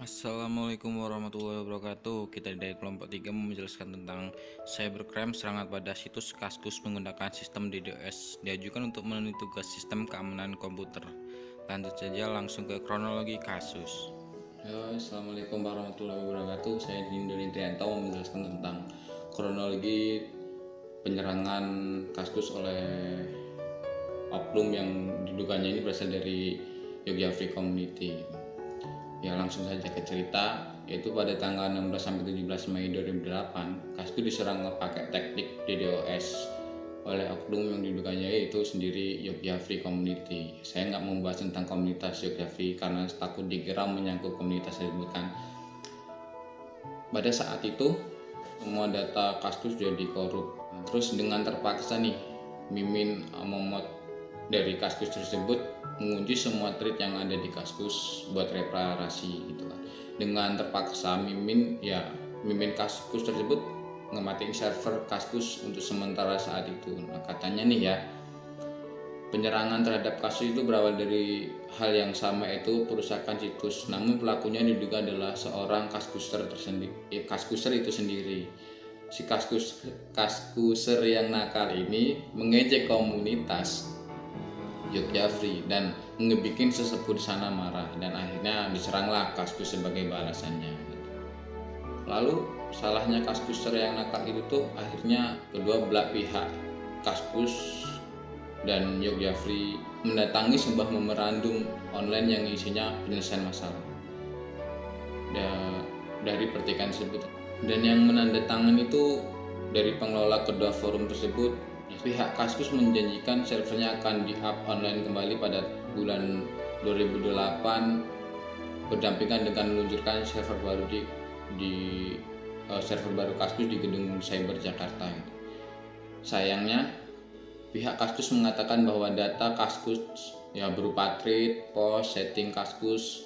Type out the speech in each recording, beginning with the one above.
Assalamualaikum warahmatullahi wabarakatuh. Kita dari kelompok 3 mau menjelaskan tentang cybercrime, serangan pada situs Kaskus menggunakan sistem DDoS diajukan untuk memenuhi tugas sistem keamanan komputer. Lanjut saja langsung ke kronologi kasus. Assalamualaikum warahmatullahi wabarakatuh. Saya Dinda Trianto mau menjelaskan tentang kronologi penyerangan Kaskus oleh oknum yang diduganya ini berasal dari Jogja Free Community. Ya, langsung saja ke cerita, yaitu pada tanggal 16 sampai 17 Mei 2008, Kaskus diserang pakai teknik DDoS oleh oknum yang diduganya yaitu sendiri Jogja Free Community. Saya nggak membahas tentang komunitas Jogja Free karena takut dikira menyangkut komunitas tersebut kan. Pada saat itu semua data Kaskus sudah dikorup. Terus dengan terpaksa nih Mimin Momot dari Kaskus tersebut mengunci semua thread yang ada di Kaskus buat reparasi gitu kan. Dengan terpaksa Mimin Kaskus tersebut ngematiin server Kaskus untuk sementara saat itu. Nah, katanya nih ya, penyerangan terhadap Kaskus itu berawal dari hal yang sama, itu perusakan situs. Namun pelakunya diduga adalah seorang Kaskuser tersendiri. Kaskuser itu sendiri. Si Kaskuser yang nakal ini mengejek komunitas Jogja Free dan ngebikin sesepuh di sana marah, dan akhirnya diseranglah Kaskus sebagai balasannya. Lalu salahnya Kaskuser yang nakal itu tuh akhirnya kedua belah pihak, Kaskus dan Jogja Free, mendatangi sebuah memorandum online yang isinya penyelesaian masalah dari pertikaian tersebut, dan yang menandatangani itu dari pengelola kedua forum tersebut. Pihak Kaskus menjanjikan servernya akan di-up online kembali pada bulan 2008 berdampingan dengan meluncurkan server baru server baru Kaskus di gedung Cyber Jakarta. Sayangnya pihak Kaskus mengatakan bahwa data Kaskus berupa thread, post, setting Kaskus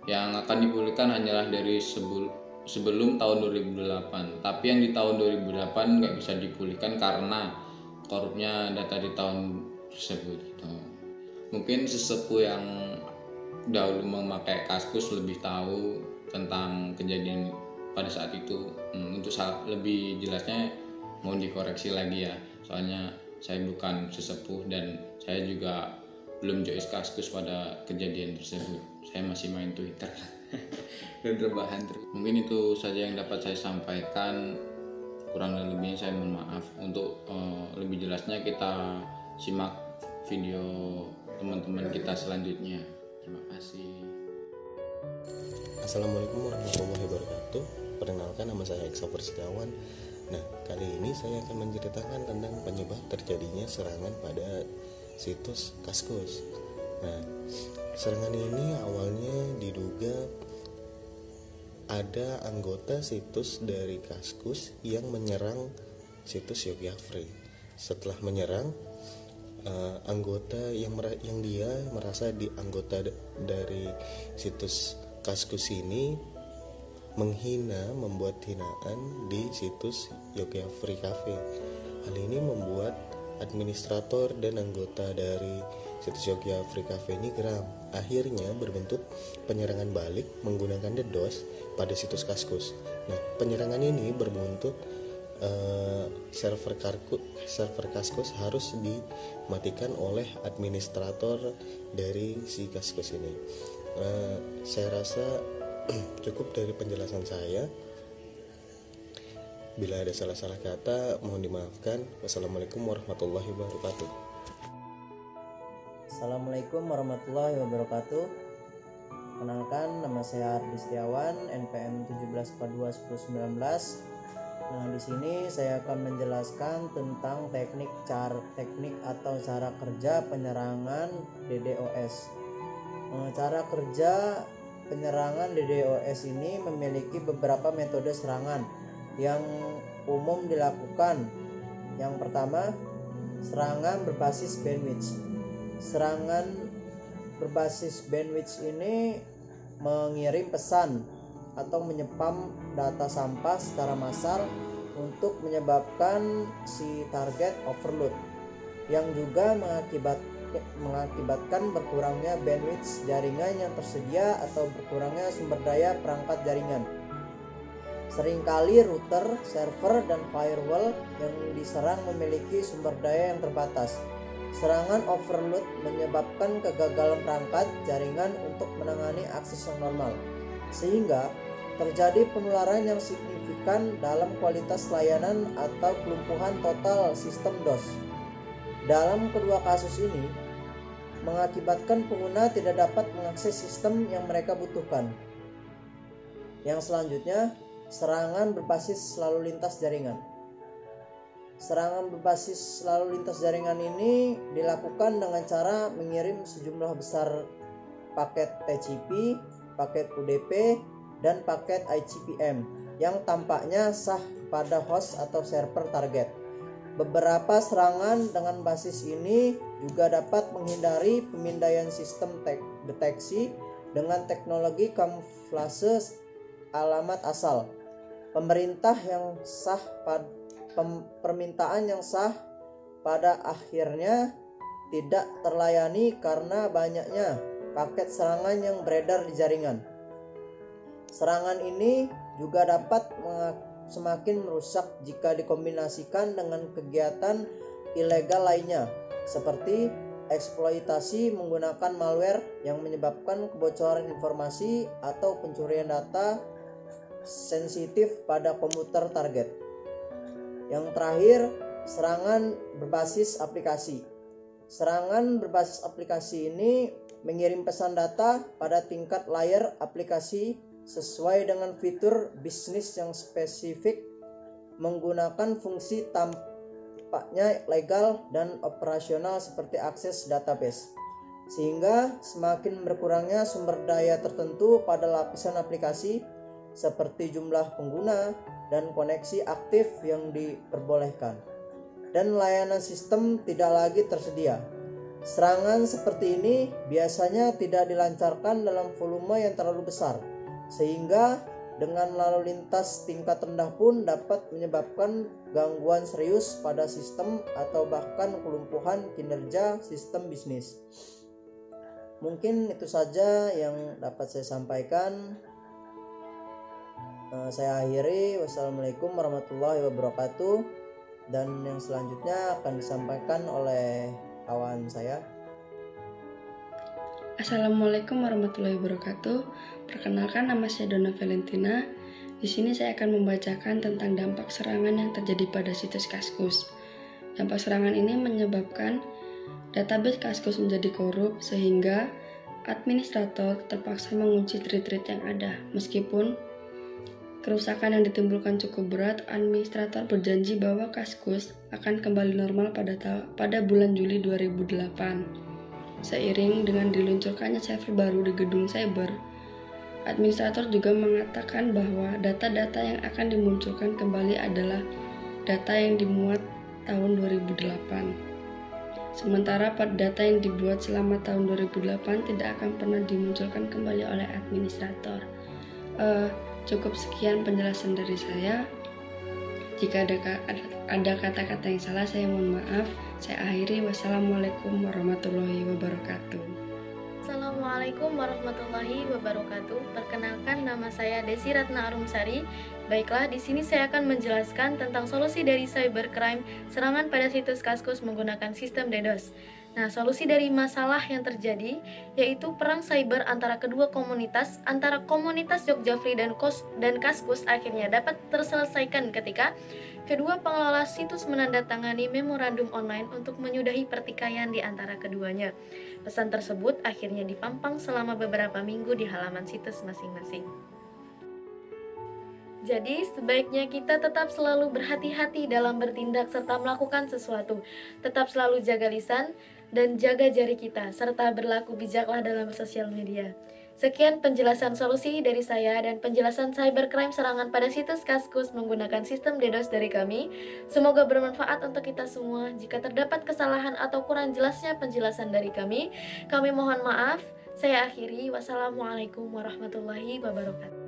yang akan dipulihkan hanyalah dari sebelum tahun 2008, tapi yang di tahun 2008 nggak bisa dipulihkan karena korupnya data di tahun tersebut gitu. Mungkin sesepuh yang dahulu memakai Kaskus lebih tahu tentang kejadian pada saat itu. Untuk lebih jelasnya mohon dikoreksi lagi ya, soalnya saya bukan sesepuh dan saya juga belum join Kaskus pada kejadian tersebut. Saya masih main Twitter dan rebahan terus. Mungkin itu saja yang dapat saya sampaikan. Kurang dan lebihnya saya mohon maaf. Untuk lebih jelasnya kita simak video teman-teman kita selanjutnya. Terima kasih. Assalamualaikum warahmatullahi wabarakatuh. Perkenalkan, nama saya Eksover Setiawan. Nah, kali ini saya akan menceritakan tentang penyebab terjadinya serangan pada situs Kaskus. Nah, serangan ini awalnya diduga ada anggota situs dari Kaskus yang menyerang situs Jogja Free. Setelah menyerang, anggota yang dia merasa di anggota dari situs Kaskus ini membuat hinaan di situs Jogja Free Cafe. Hal ini membuat administrator dan anggota dari situs Jogja Free Cafe ini geram. Akhirnya berbentuk penyerangan balik menggunakan DDoS pada situs Kaskus. Nah, penyerangan ini berbuntut server Kaskus harus dimatikan oleh administrator dari si Kaskus ini. Saya rasa cukup dari penjelasan saya. Bila ada salah-salah kata, mohon dimaafkan. Wassalamualaikum warahmatullahi wabarakatuh. Assalamualaikum warahmatullahi wabarakatuh. Kenalkan, nama saya Ardi Setiawan, NPM 17421019. Nah, di sini saya akan menjelaskan tentang teknik atau cara kerja penyerangan DDoS. Cara kerja penyerangan DDoS ini memiliki beberapa metode serangan yang umum dilakukan. Yang pertama, serangan berbasis bandwidth. Serangan berbasis bandwidth ini mengirim pesan atau menyepam data sampah secara massal untuk menyebabkan si target overload, yang juga mengakibatkan berkurangnya bandwidth jaringan yang tersedia atau berkurangnya sumber daya perangkat jaringan. Seringkali router, server, dan firewall yang diserang memiliki sumber daya yang terbatas. Serangan overload menyebabkan kegagalan perangkat jaringan untuk menangani akses yang normal, sehingga terjadi penularan yang signifikan dalam kualitas layanan atau kelumpuhan total sistem DOS. Dalam kedua kasus ini, mengakibatkan pengguna tidak dapat mengakses sistem yang mereka butuhkan. Yang selanjutnya, serangan berbasis lalu lintas jaringan. Serangan berbasis lalu lintas jaringan ini dilakukan dengan cara mengirim sejumlah besar paket TCP, paket UDP, dan paket ICPM yang tampaknya sah pada host atau server target. Beberapa serangan dengan basis ini juga dapat menghindari pemindaian sistem deteksi dengan teknologi kamuflase alamat asal. Permintaan yang sah pada akhirnya tidak terlayani karena banyaknya paket serangan yang beredar di jaringan. Serangan ini juga dapat semakin merusak jika dikombinasikan dengan kegiatan ilegal lainnya, seperti eksploitasi menggunakan malware yang menyebabkan kebocoran informasi atau pencurian data sensitif pada komputer target. Yang terakhir, serangan berbasis aplikasi. Serangan berbasis aplikasi ini mengirim pesan data pada tingkat layer aplikasi sesuai dengan fitur bisnis yang spesifik menggunakan fungsi tampaknya legal dan operasional seperti akses database, sehingga semakin berkurangnya sumber daya tertentu pada lapisan aplikasi seperti jumlah pengguna dan koneksi aktif yang diperbolehkan, dan layanan sistem tidak lagi tersedia. Serangan seperti ini biasanya tidak dilancarkan dalam volume yang terlalu besar, sehingga dengan lalu lintas tingkat rendah pun dapat menyebabkan gangguan serius pada sistem atau bahkan kelumpuhan kinerja sistem bisnis. Mungkin itu saja yang dapat saya sampaikan. Saya akhiri. Wassalamualaikum warahmatullahi wabarakatuh. Dan yang selanjutnya akan disampaikan oleh kawan saya. Assalamualaikum warahmatullahi wabarakatuh. Perkenalkan, nama saya Donna Valentina. Di sini saya akan membacakan tentang dampak serangan yang terjadi pada situs Kaskus. Dampak serangan ini menyebabkan database Kaskus menjadi korup sehingga administrator terpaksa mengunci tweet-tweet yang ada. Meskipun kerusakan yang ditimbulkan cukup berat, administrator berjanji bahwa Kaskus akan kembali normal pada bulan Juli 2008. Seiring dengan diluncurkannya server baru di gedung cyber, administrator juga mengatakan bahwa data-data yang akan dimunculkan kembali adalah data yang dimuat tahun 2008. Sementara data yang dibuat selama tahun 2008 tidak akan pernah dimunculkan kembali oleh administrator. Cukup sekian penjelasan dari saya. Jika ada kata-kata yang salah, saya mohon maaf. Saya akhiri. Wassalamualaikum warahmatullahi wabarakatuh. Assalamualaikum warahmatullahi wabarakatuh. Perkenalkan, nama saya Desi Ratna Arumsari. Baiklah, di sini saya akan menjelaskan tentang solusi dari cybercrime serangan pada situs Kaskus menggunakan sistem DDoS. Nah, solusi dari masalah yang terjadi yaitu perang cyber antara kedua komunitas, antara komunitas Jogja Free dan Kaskus akhirnya dapat terselesaikan ketika kedua pengelola situs menandatangani memorandum online untuk menyudahi pertikaian di antara keduanya. Pesan tersebut akhirnya dipampang selama beberapa minggu di halaman situs masing-masing. Jadi, sebaiknya kita tetap selalu berhati-hati dalam bertindak serta melakukan sesuatu. Tetap selalu jaga lisan dan jaga jari kita, serta berlaku bijaklah dalam sosial media. Sekian penjelasan solusi dari saya dan penjelasan cybercrime serangan pada situs Kaskus menggunakan sistem DDoS dari kami. Semoga bermanfaat untuk kita semua. Jika terdapat kesalahan atau kurang jelasnya penjelasan dari kami mohon maaf. Saya akhiri. Wassalamualaikum warahmatullahi wabarakatuh.